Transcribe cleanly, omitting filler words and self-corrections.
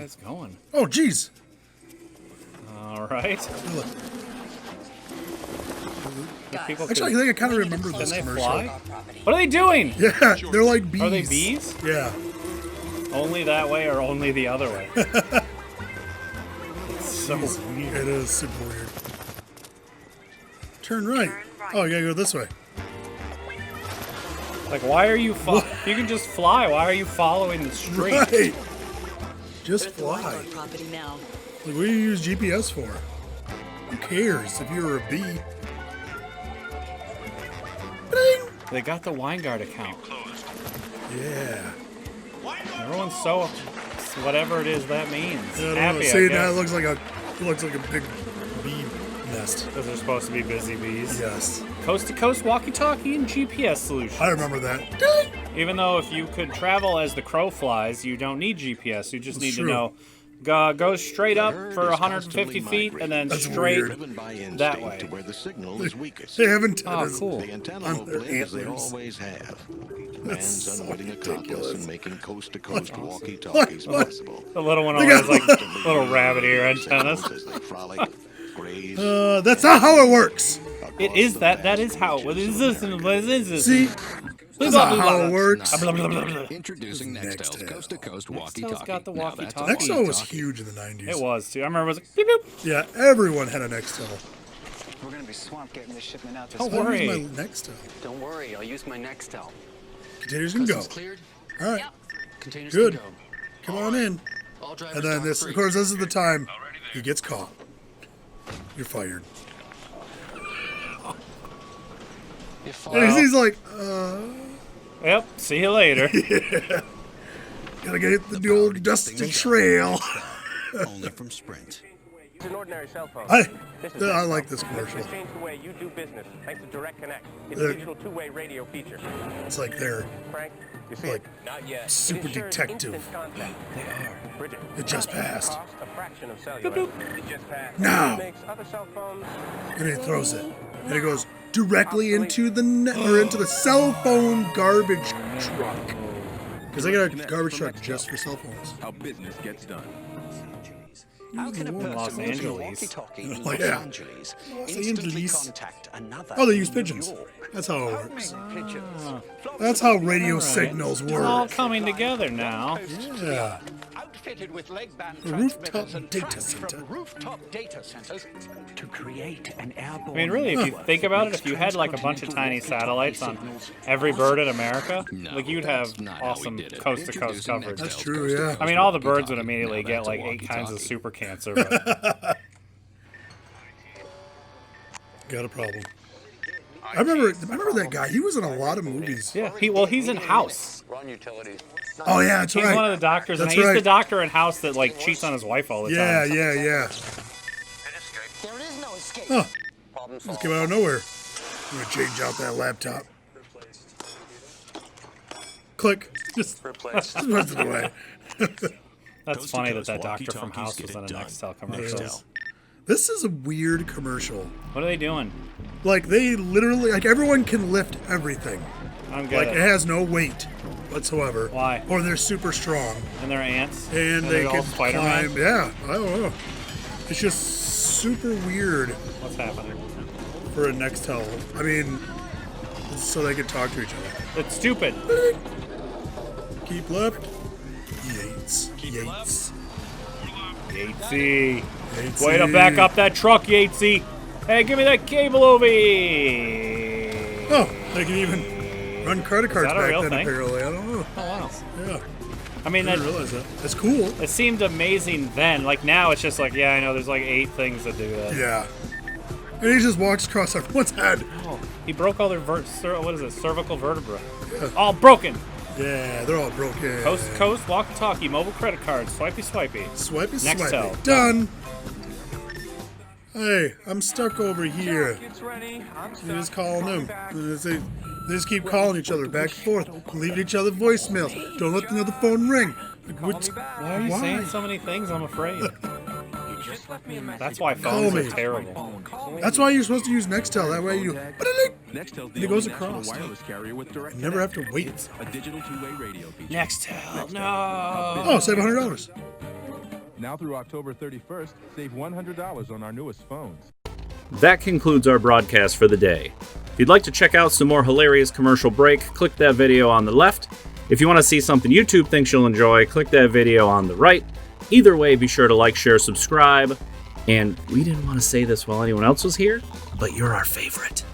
guys going? Oh, jeez. All right. Actually, I think I kind of remember this Can they commercial. fly? What are they doing? Yeah, they're like bees. Are they bees? Yeah. Only that way or only the other way? It's so weird. It is super weird. Turn right. Oh, you gotta go this way. Like, why are you if you can just fly, why are you following the street? Right. Just fly. Property now. Like, what do you use GPS for? Who cares if you're a bee? Bing! They got the Weingart account. Yeah. Everyone's so whatever it is that means. I don't know. Happy, See, I now guess. it looks like a big bee nest. Because they're supposed to be busy bees. Yes. Coast-to-coast walkie-talkie and GPS solution. I remember that. Even though if you could travel as the crow flies, you don't need GPS. You just need true. to know. Go straight up for 150 feet and then That's straight weird. that way. To where the signal is weakest. They have antennas Oh, cool. The antenna on will their blink as they antlers. always have. That's Man's so unwitting accomplice ridiculous. in making coast-to-coast What? walkie-talkies What? possible. The little one They always got- like little rabbit ear antennas. As they frolic, graze, That's not how it works. It is that is how. What is this? What is this? See? That's not how it works. Introducing Nextel's Nextel. coast-to-coast Nextel's walkie-talkie. got the Now that's a walkie-talkie. Nextel was walkie-talkie. huge in the 90s. It was too. I remember it was like beep boop. Yeah, everyone had a Nextel. We're gonna be swamped getting this shipment out this Don't I worry. use my Nextel. Don't worry, I'll use my Nextel. Containers can go. Customs cleared. All right, Containers Good. can go. come on in. All drivers And then dock this, free. of course, this is the time he gets caught. You're fired. You're And fine. he's like, Yep. See you later. gotta get the old dusty trail. Only from Sprint. It's an ordinary cell phone. I This is like Nextel. this commercial. It's changed the way you do business thanks to Direct Connect. It's Uh, a digital two-way radio feature. It's like they're Frank, you see like it? Not yet. super It ensures detective. instant contact. They are. Bridget, It just passed. cost a fraction of cellular. It just passed. Now. It makes other cell phones. and he throws it, and it goes directly into the into the cell phone garbage truck. Because they got a garbage truck just for cell phones. How business gets done. How can a person Los with a Angeles. walkie-talkie in Like, Los yeah. Angeles Los instantly Angeles. contact another Oh, they use in pigeons. New York? That's how it works. Pigeons. That's how radio signals It's all work. coming together now. Yeah. Outfitted with leg band A rooftop transmitters and data tracks center. from rooftop data centers to create an airborne. I mean, really, if you think about it, if you had like a bunch of tiny satellites on every bird in America, like you'd have That's not how we awesome did it. coast-to-coast Introducing coverage. That's Nextel's true, coast-to-coast yeah. I mean, all the birds would walkie-talkie. immediately Now get that's a like 8 kinds of walkie-talkie. super cancer. But Got a problem. I remember that guy. He was in a lot of movies. yeah, he's in House. Run utilities. Oh yeah, that's He's right. one of the doctors, and That's he's the right. doctor in House that like cheats on his wife all the Yeah, time. yeah, yeah. There is no escape. Huh. Problem Just came out of nowhere. I'm gonna change out that laptop. Click. Just puts it away. That's funny that Coast-to-coast doctor from walkie-talkies House get was in a it done. Nextel commercial. Nextel. This is a weird commercial. What are they doing? Like they literally, like everyone can lift everything. I'm good. Like it has no weight whatsoever. Why? Or they're super strong And they're ants. and they they're can all Spider-Man? climb. Yeah, I don't know. It's just super weird What's happening? for a Nextel. I mean, so they can talk to each other. It's stupid. Keep left. Yates. Yates. Yatesy. Yatesy. Way to back up that truck, Yatesy. Hey, give me that cable over here. Oh, they can even run credit cards that a back real then, thing? apparently. I don't know. Oh, wow. Yeah. I mean, I that, didn't realize that. It's cool. it seemed amazing then. Like, now it's just like, yeah, I know there's like 8 things that do that. Yeah. And he just walks across everyone's head. Oh, he broke all their, what is it, cervical vertebra. Yeah. All broken. Yeah, they're all broken. Coast to coast, walkie-talkie, mobile credit cards, swipey. Swipey, Nextel. swipey. Done. Hey, I'm stuck over here. It's ready. I'm You just calling them. They just keep calling each other back and forth, leaving each other voicemails. Don't let the other phone ring. Like, what's- Why are you saying so many things? I'm afraid. Just left me a message. That's why Call phones are me. terrible. That's why you're supposed to use Nextel. That way you Nextel's It the goes only national across. wireless carrier with direct never have connect. to wait. It's a digital two-way radio feature. Nextel, no. Oh, save $100. Now through October 31st, save $100 on our newest phones. That concludes our broadcast for the day. If you'd like to check out some more hilarious commercial break, click that video on the left. If you want to see something YouTube thinks you'll enjoy, click that video on the right. Either way, be sure to like, share, subscribe. And we didn't want to say this while anyone else was here, but you're our favorite.